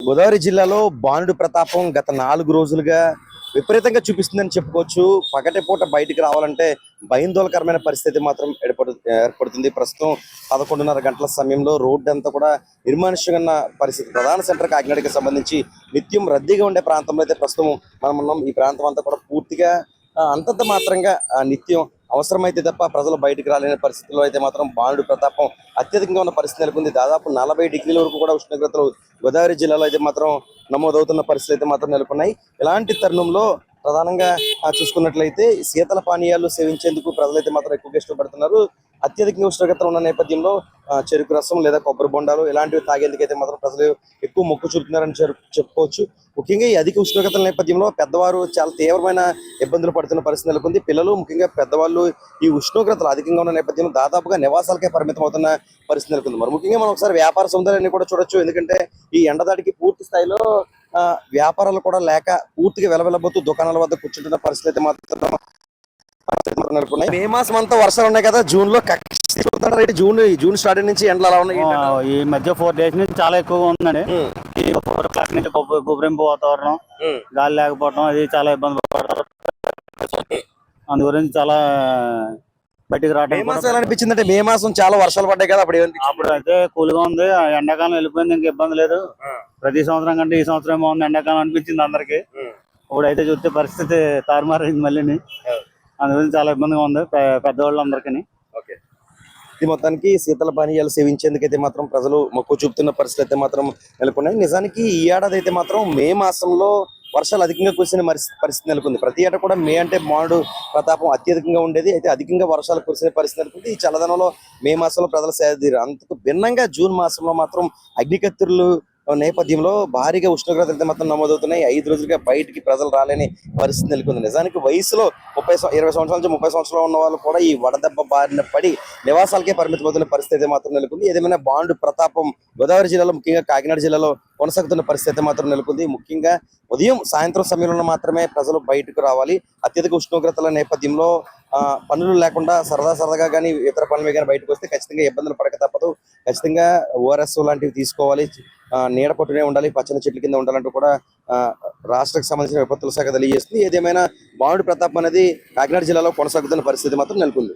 గోదావరి జిల్లాలో బాణుడి ప్రతాపం గత 4 రోజులుగా విపరీతంగా చూపిస్తుందని చెప్పుకోవచ్చు. పగటిపూట బయటికి రావాలంటే భయాందోళనకరమైన పరిస్థితి మాత్రం ఏర్పడుతుంది. ప్రస్తుతం 11:30 గంటల సమయంలో రోడ్డు అంతా కూడా నిర్మానుష్యంగా ఉన్న పరిస్థితి. ప్రధాన సెంటర్ కాకినాడకి సంబంధించి నిత్యం రద్దీగా ఉండే ప్రాంతంలో అయితే ప్రస్తుతం మనం ఉన్నాం. ఈ ప్రాంతం అంతా కూడా పూర్తిగా అంతంత మాత్రంగా నిత్యం అవసరమైతే తప్ప ప్రజలు బయటకు రాలేని పరిస్థితుల్లో అయితే మాత్రం బాణుడి ప్రతాపం అత్యధికంగా ఉన్న పరిస్థితి నెలకొంది. దాదాపు 40 డిగ్రీల వరకు కూడా ఉష్ణోగ్రతలు గోదావరి జిల్లాలో అయితే మాత్రం నమోదవుతున్న పరిస్థితులు అయితే మాత్రం నెలకొన్నాయి. ఇలాంటి తరుణంలో ప్రధానంగా చూసుకున్నట్లయితే శీతల పానీయాలు సేవించేందుకు ప్రజలైతే మాత్రం ఎక్కువగా ఇష్టపడుతున్నారు. అత్యధికంగా ఉష్ణోగ్రతలు ఉన్న నేపథ్యంలో చెరుకు రసం లేదా కొబ్బరి బొండాలు ఇలాంటివి తాగేందుకైతే మాత్రం ప్రజలు ఎక్కువ మొక్కు చూపుతున్నారని చెప్పుకోవచ్చు. ముఖ్యంగా ఈ అధిక ఉష్ణోగ్రతల నేపథ్యంలో పెద్దవారు చాలా తీవ్రమైన ఇబ్బందులు పడుతున్న పరిస్థితి నెలకొంది. పిల్లలు ముఖ్యంగా పెద్దవాళ్ళు ఈ ఉష్ణోగ్రతలు అధికంగా ఉన్న నేపథ్యంలో దాదాపుగా నివాసాలకే పరిమితం అవుతున్న పరిస్థితి నెలకొంది. మరి ముఖ్యంగా మనం ఒకసారి వ్యాపార సముదాయాన్ని కూడా చూడొచ్చు. ఎందుకంటే ఈ ఎండదాడికి పూర్తి స్థాయిలో వ్యాపారాలు కూడా లేక పూర్తిగా వెలవెలబోతూ దుకాణాల వద్ద కూర్చుంటున్న పరిస్థితి అయితే మాత్రం నెలకొన్నాయి. మే మాసం అంతా వర్షాలు ఉన్నాయి కదా, జూన్ లో జూన్ స్టార్టింగ్ నుంచి ఎండలు అలా ఉన్నాయి. ఈ మధ్య 4 days నుంచి చాలా ఎక్కువగా ఉందండి. 4 o'clock నుంచి గుబరింపు వాతావరణం, గాలి లేకపోవడం అది చాలా ఇబ్బంది పడతారు. అందు గురించి చాలా బయటికి రావడం అనిపించిందంటే మే మాసం చాలా వర్షాలు పడ్డాయి కదా, అప్పుడు అయితే కూల్గా ఉంది. ఎండాకాలం వెళ్ళిపోయింది, ఇంకా ఇబ్బంది లేదు. ప్రతి సంవత్సరం కంటే ఈ సంవత్సరం బాగుంది ఎండాకాలం అనిపించింది అందరికి. ఇప్పుడైతే చూస్తే పరిస్థితి తారుమారైంది మళ్ళీ. అందు గురించి చాలా ఇబ్బందిగా ఉంది పెద్దవాళ్ళందరికీ. ఇది మొత్తానికి శీతల పానీయాలు సేవించేందుకైతే మాత్రం ప్రజలు మొక్కు చూపుతున్న పరిస్థితులు అయితే మాత్రం నెలకొన్నాయి. నిజానికి ఈ ఏడాది అయితే మాత్రం మే మాసంలో వర్షాలు అధికంగా కురిసిన పరిస్థితి నెలకొంది. ప్రతి ఏటా కూడా మే అంటే బాణుడు ప్రతాపం అత్యధికంగా ఉండేది. అయితే అధికంగా వర్షాలు కురిసిన పరిస్థితి నెలకొంది. ఈ చల్లదనంలో మే మాసంలో ప్రజలు సేదీరు. అంతకు భిన్నంగా జూన్ మాసంలో మాత్రం అగ్నికత్తులు నేపథ్యంలో భారీగా ఉష్ణోగ్రతలు అయితే మాత్రం నమోదవుతున్నాయి. 5 రోజులుగా బయటికి ప్రజలు రాలేని పరిస్థితి నెలకొంది. నిజానికి వయసులో 20 సంవత్సరాల నుంచి 30 సంవత్సరాలు ఉన్న వాళ్ళు కూడా ఈ వడదెబ్బ బారిన పడి నివాసాలకే పరిమితమవుతున్న పరిస్థితి మాత్రం నెలకొంది. ఏదేమైనా బాణుడి ప్రతాపం గోదావరి జిల్లాలో ముఖ్యంగా కాకినాడ జిల్లాలో కొనసాగుతున్న పరిస్థితి మాత్రం నెలకొంది. ముఖ్యంగా ఉదయం సాయంత్రం సమయంలో మాత్రమే ప్రజలు బయటకు రావాలి. అత్యధిక ఉష్ణోగ్రతల నేపథ్యంలో పనులు లేకుండా సరదాగా కానీ ఇతర పనులు కానీ బయటకు వస్తే ఖచ్చితంగా ఇబ్బందులు పడక తప్పదు. ఖచ్చితంగా ORS లాంటివి తీసుకోవాలి, నీడ పట్టునే ఉండాలి, పచ్చని చెట్ల కింద ఉండాలంటూ కూడా రాష్ట్రానికి సంబంధించిన విపత్తుల శాఖ తెలియజేస్తుంది. ఏదేమైనా బాణుడి ప్రతాపం అనేది కాకినాడ జిల్లాలో కొనసాగుతున్న పరిస్థితి మాత్రం నెలకొంది.